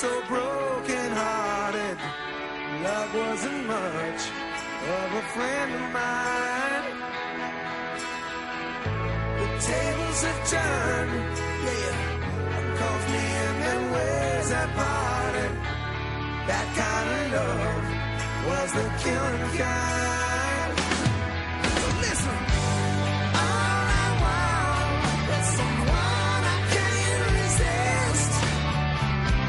so broken hearted. Love wasn't much of a friend of mine. The tables have turned, yeah, cause me and them ways have parted. That kind of love was the killing kind. So listen, all I want is someone I can't resist.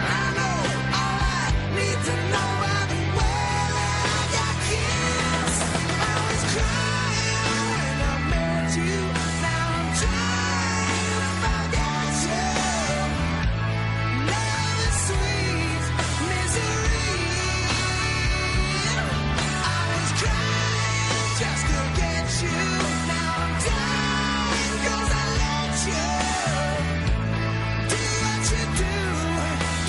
I know all I need to know by the way that I got kissed. I was crying when I met you. Now I'm trying to forget you. Love is sweet misery. I was crying just to get you. Now I'm dying 'cause I let you do what you do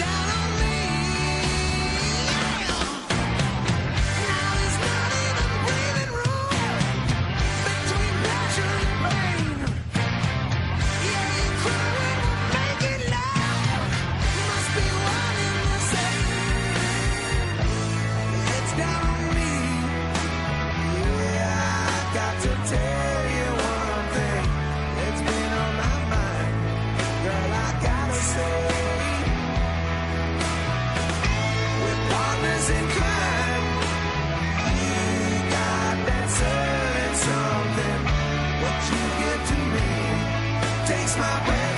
down on me. Now there's not even breathing room between passion and pain. Yeah, you cry when we're making love. Must be one and the same. It's down on me. Yeah, I got to tell you one thing. It's been on my mind. Girl, I gotta say, we're partners in crime. You got that certain something. What you give to me takes my breath